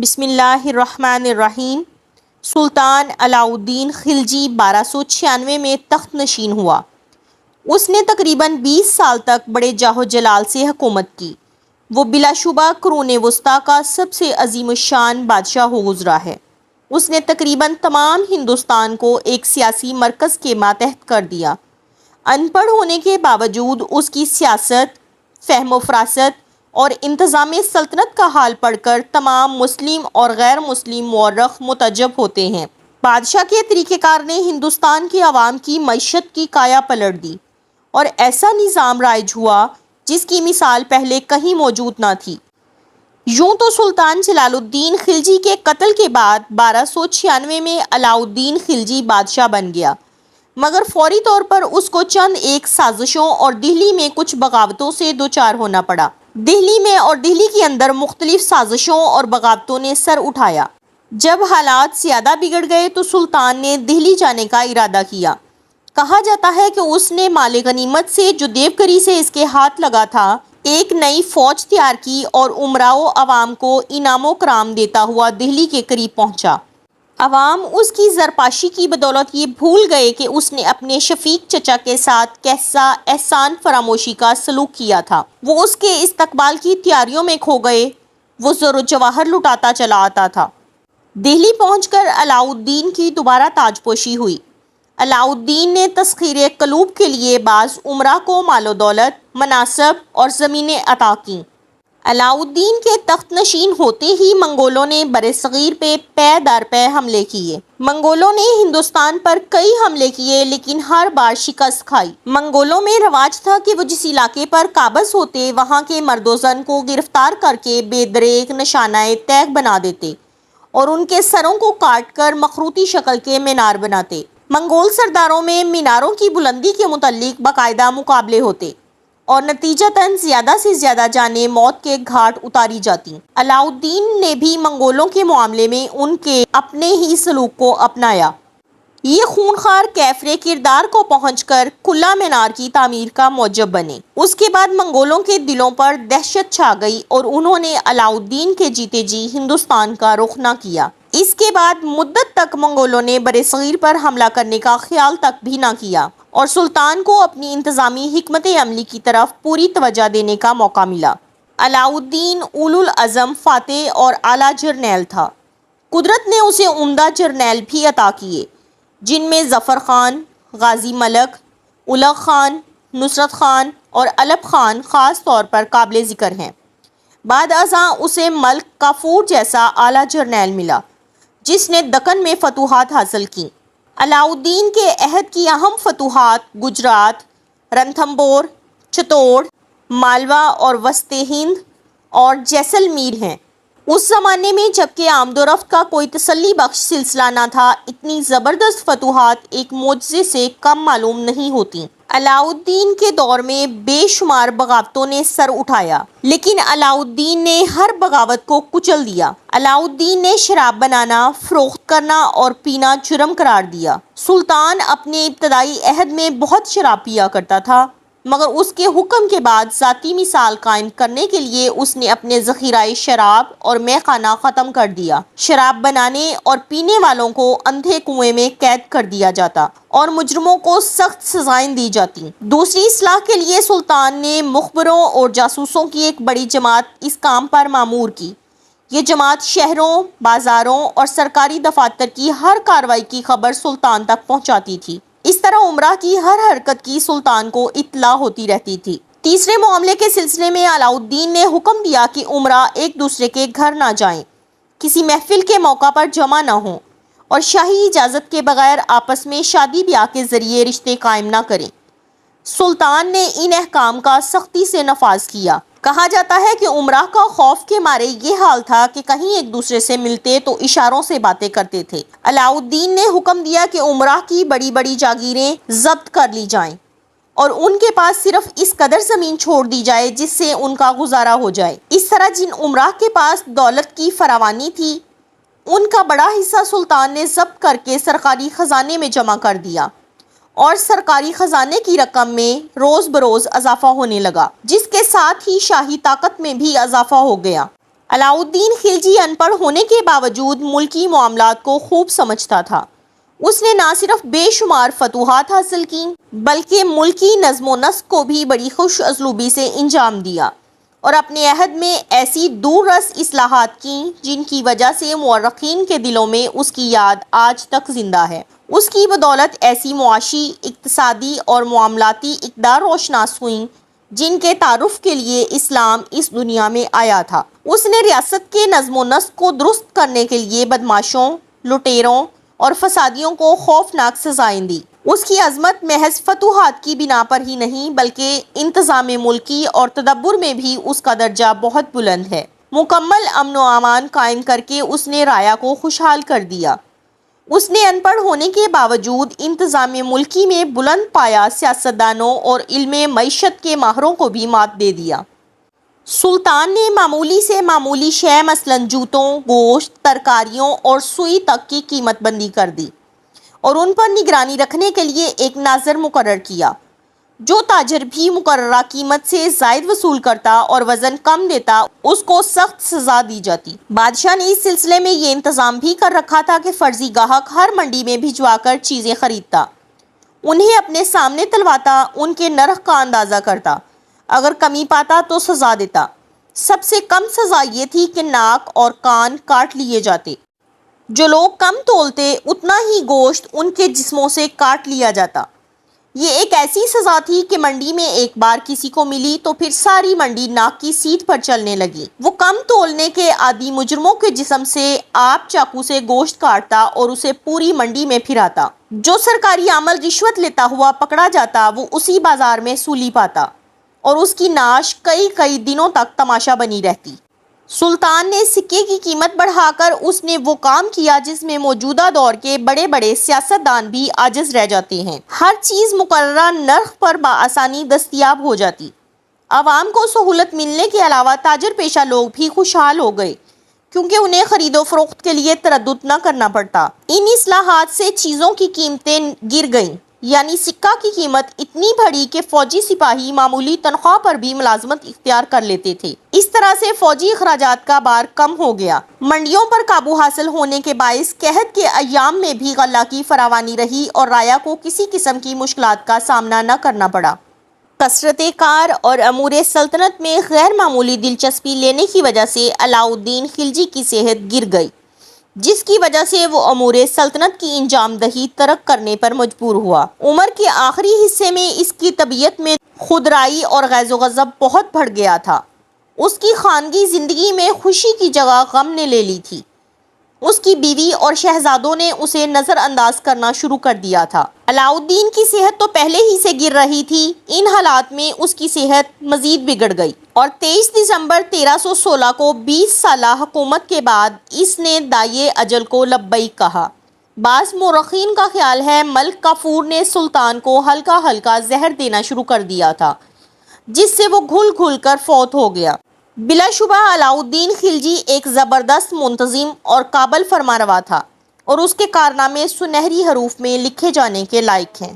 بسم اللہ الرحمن الرحیم۔ سلطان علاؤ الدین خلجی 1296 میں تخت نشین ہوا۔ اس نے تقریباً 20 سال تک بڑے جاہ و جلال سے حکومت کی۔ وہ بلا شبہ قرون وسطیٰ کا سب سے عظیم الشان بادشاہ ہو گزرا ہے۔ اس نے تقریباً تمام ہندوستان کو ایک سیاسی مرکز کے ماتحت کر دیا۔ ان پڑھ ہونے کے باوجود اس کی سیاست، فہم و فراست اور انتظام سلطنت کا حال پڑھ کر تمام مسلم اور غیر مسلم مورخ متعجب ہوتے ہیں۔ بادشاہ کے طریقہ کار نے ہندوستان کے عوام کی معیشت کی کایا پلٹ دی اور ایسا نظام رائج ہوا جس کی مثال پہلے کہیں موجود نہ تھی۔ یوں تو سلطان جلال الدین خلجی کے قتل کے بعد 1296 میں علاؤ الدین خلجی بادشاہ بن گیا، مگر فوری طور پر اس کو چند ایک سازشوں اور دہلی میں کچھ بغاوتوں سے دوچار ہونا پڑا۔ دہلی میں اور دہلی کے اندر مختلف سازشوں اور بغاوتوں نے سر اٹھایا۔ جب حالات زیادہ بگڑ گئے تو سلطان نے دہلی جانے کا ارادہ کیا۔ کہا جاتا ہے کہ اس نے مال غنیمت سے جو دیوگری سے اس کے ہاتھ لگا تھا ایک نئی فوج تیار کی اور امراء و عوام کو انعام و کرام دیتا ہوا دہلی کے قریب پہنچا۔ عوام اس کی زرپاشی کی بدولت یہ بھول گئے کہ اس نے اپنے شفیق چچا کے ساتھ کیسا احسان فراموشی کا سلوک کیا تھا۔ وہ اس کے استقبال کی تیاریوں میں کھو گئے۔ وہ زر و جواہر لٹاتا چلا آتا تھا۔ دہلی پہنچ کر علاؤ الدین کی دوبارہ تاج پوشی ہوئی۔ علاؤ الدین نے تسخیر قلوب کے لیے بعض امراء کو مال و دولت، مناصب اور زمینیں عطا کیں۔ علاؤ الدین کے تخت نشین ہوتے ہی منگولوں نے برصغیر پہ پے در پے حملے کیے۔ منگولوں نے ہندوستان پر کئی حملے کیے لیکن ہر بار شکست کھائی۔ منگولوں میں رواج تھا کہ وہ جس علاقے پر قابض ہوتے وہاں کے مرد و زن کو گرفتار کر کے بے دریغ نشانہ تیغ بنا دیتے اور ان کے سروں کو کاٹ کر مخروطی شکل کے مینار بناتے۔ منگول سرداروں میں میناروں کی بلندی کے متعلق باقاعدہ مقابلے ہوتے اور نتیجتاً زیادہ سے زیادہ جانیں موت کے گھاٹ اتاری جاتی۔ علاؤ الدین نے بھی منگولوں کے معاملے میں ان کے اپنے ہی سلوک کو اپنایا۔ یہ خونخوار کیفر کردار کو پہنچ کر قلعہ مینار کی تعمیر کا موجب بنے۔ اس کے بعد منگولوں کے دلوں پر دہشت چھا گئی اور انہوں نے علاؤ الدین کے جیتے جی ہندوستان کا رخ نہ کیا۔ اس کے بعد مدت تک منگولوں نے برصغیر پر حملہ کرنے کا خیال تک بھی نہ کیا اور سلطان کو اپنی انتظامی حکمت عملی کی طرف پوری توجہ دینے کا موقع ملا۔ علاؤ الدین اولو العزم فاتح اور اعلیٰ جرنیل تھا۔ قدرت نے اسے عمدہ جرنیل بھی عطا کیے جن میں ظفر خان، غازی ملک، اُلغ خان، نصرت خان اور علب خان خاص طور پر قابل ذکر ہیں۔ بعد ازاں اسے ملک کافور جیسا اعلیٰ جرنیل ملا جس نے دکن میں فتوحات حاصل کیں۔ علاؤ الدین کے عہد کی اہم فتوحات گجرات، رنتھمبور، چتور، مالوا اور وسط ہند اور جیسلمیر ہیں۔ اس زمانے میں جبکہ آمد و رفت کا کوئی تسلی بخش سلسلہ نہ تھا، اتنی زبردست فتوحات ایک معجزے سے کم معلوم نہیں ہوتیں۔ علاؤ الدین کے دور میں بے شمار بغاوتوں نے سر اٹھایا لیکن علاؤ الدین نے ہر بغاوت کو کچل دیا۔ علاؤ الدین نے شراب بنانا، فروخت کرنا اور پینا جرم قرار دیا۔ سلطان اپنے ابتدائی عہد میں بہت شراب پیا کرتا تھا مگر اس کے حکم کے بعد ذاتی مثال قائم کرنے کے لیے اس نے اپنے ذخیرہ شراب اور مے خانہ ختم کر دیا۔ شراب بنانے اور پینے والوں کو اندھے کنویں میں قید کر دیا جاتا اور مجرموں کو سخت سزائیں دی جاتی۔ دوسری اصلاح کے لیے سلطان نے مخبروں اور جاسوسوں کی ایک بڑی جماعت اس کام پر مامور کی۔ یہ جماعت شہروں، بازاروں اور سرکاری دفاتر کی ہر کارروائی کی خبر سلطان تک پہنچاتی تھی۔ اس طرح امراء کی ہر حرکت کی سلطان کو اطلاع ہوتی رہتی تھی۔ تیسرے معاملے کے سلسلے میں علاؤ الدین نے حکم دیا کہ امراء ایک دوسرے کے گھر نہ جائیں، کسی محفل کے موقع پر جمع نہ ہوں اور شاہی اجازت کے بغیر آپس میں شادی بیاہ کے ذریعے رشتے قائم نہ کریں۔ سلطان نے ان احکام کا سختی سے نفاذ کیا۔ کہا جاتا ہے کہ امراء کا خوف کے مارے یہ حال تھا کہ کہیں ایک دوسرے سے ملتے تو اشاروں سے باتیں کرتے تھے۔ علاؤ الدین نے حکم دیا کہ امراء کی بڑی بڑی جاگیریں ضبط کر لی جائیں اور ان کے پاس صرف اس قدر زمین چھوڑ دی جائے جس سے ان کا گزارا ہو جائے۔ اس طرح جن امراء کے پاس دولت کی فراوانی تھی ان کا بڑا حصہ سلطان نے ضبط کر کے سرکاری خزانے میں جمع کر دیا اور سرکاری خزانے کی رقم میں روز بروز اضافہ ہونے لگا جس کے ساتھ ہی شاہی طاقت میں بھی اضافہ ہو گیا۔ علاؤالدین خلجی ان پڑھ ہونے کے باوجود ملکی معاملات کو خوب سمجھتا تھا۔ اس نے نہ صرف بے شمار فتوحات حاصل کی بلکہ ملکی نظم و نسق کو بھی بڑی خوش اسلوبی سے انجام دیا اور اپنے عہد میں ایسی دور رس اصلاحات کیں جن کی وجہ سے مورخین کے دلوں میں اس کی یاد آج تک زندہ ہے۔ اس کی بدولت ایسی معاشی، اقتصادی اور معاملاتی اقدار روشناس ہوئیں جن کے تعارف کے لیے اسلام اس دنیا میں آیا تھا۔ اس نے ریاست کے نظم و نسق کو درست کرنے کے لیے بدماشوں، لٹیروں اور فسادیوں کو خوفناک سزائیں دی۔ اس کی عظمت محض فتوحات کی بنا پر ہی نہیں بلکہ انتظام ملکی اور تدبر میں بھی اس کا درجہ بہت بلند ہے۔ مکمل امن و امان قائم کر کے اس نے رایا کو خوشحال کر دیا۔ اس نے ان پڑھ ہونے کے باوجود انتظام ملکی میں بلند پایا سیاستدانوں اور علم معیشت کے ماہروں کو بھی مات دے دیا۔ سلطان نے معمولی سے معمولی شے مثلاً جوتوں، گوشت، ترکاریوں اور سوئی تک کی قیمت بندی کر دی اور ان پر نگرانی رکھنے کے لیے ایک ناظر مقرر کیا۔ جو تاجر بھی مقررہ قیمت سے زائد وصول کرتا اور وزن کم دیتا اس کو سخت سزا دی جاتی۔ بادشاہ نے اس سلسلے میں یہ انتظام بھی کر رکھا تھا کہ فرضی گاہک ہر منڈی میں بھجوا کر چیزیں خریدتا، انہیں اپنے سامنے تلواتا، ان کے نرخ کا اندازہ کرتا، اگر کمی پاتا تو سزا دیتا۔ سب سے کم سزا یہ تھی کہ ناک اور کان کاٹ لیے جاتے۔ جو لوگ کم تولتے اتنا ہی گوشت ان کے جسموں سے کاٹ لیا جاتا۔ یہ ایک ایسی سزا تھی کہ منڈی میں ایک بار کسی کو ملی تو پھر ساری منڈی ناک کی سیٹ پر چلنے لگی۔ وہ کم تولنے کے عادی مجرموں کے جسم سے آپ چاقو سے گوشت کاٹتا اور اسے پوری منڈی میں پھراتا۔ جو سرکاری عمل رشوت لیتا ہوا پکڑا جاتا وہ اسی بازار میں سولی پاتا اور اس کی نعش کئی دنوں تک تماشا بنی رہتی۔ سلطان نے سکے کی قیمت بڑھا کر اس نے وہ کام کیا جس میں موجودہ دور کے بڑے بڑے سیاستدان بھی عاجز رہ جاتے ہیں۔ ہر چیز مقررہ نرخ پر بآسانی دستیاب ہو جاتی۔ عوام کو سہولت ملنے کے علاوہ تاجر پیشہ لوگ بھی خوشحال ہو گئے کیونکہ انہیں خرید و فروخت کے لیے تردد نہ کرنا پڑتا۔ ان اصلاحات سے چیزوں کی قیمتیں گر گئیں، یعنی سکہ کی قیمت اتنی بڑھی کہ فوجی سپاہی معمولی تنخواہ پر بھی ملازمت اختیار کر لیتے تھے۔ اس طرح سے فوجی اخراجات کا بار کم ہو گیا۔ منڈیوں پر قابو حاصل ہونے کے باعث قحط کے ایام میں بھی غلہ کی فراوانی رہی اور رایا کو کسی قسم کی مشکلات کا سامنا نہ کرنا پڑا۔ کثرت کار اور امور سلطنت میں غیر معمولی دلچسپی لینے کی وجہ سے علاؤالدین خلجی کی صحت گر گئی، جس کی وجہ سے وہ امور سلطنت کی انجام دہی ترک کرنے پر مجبور ہوا۔ عمر کے آخری حصے میں اس کی طبیعت میں خودرأئی اور غیظ و غضب بہت بڑھ گیا تھا۔ اس کی خانگی زندگی میں خوشی کی جگہ غم نے لے لی تھی۔ اس کی بیوی اور شہزادوں نے اسے نظر انداز کرنا شروع کر دیا تھا۔ علاؤالدین کی صحت تو پہلے ہی سے گر رہی تھی، ان حالات میں اس کی صحت مزید بگڑ گئی اور 23 دسمبر 1316 کو 20 سالہ حکومت کے بعد اس نے داعیِ اجل کو لبیک کہا۔ بعض مورخین کا خیال ہے ملک کافور نے سلطان کو ہلکا ہلکا زہر دینا شروع کر دیا تھا جس سے وہ گھل گھل کر فوت ہو گیا۔ بلا شبہ علاؤالدین خلجی ایک زبردست منتظم اور قابل فرمانروا تھا اور اس کے کارنامے سنہری حروف میں لکھے جانے کے لائق ہیں۔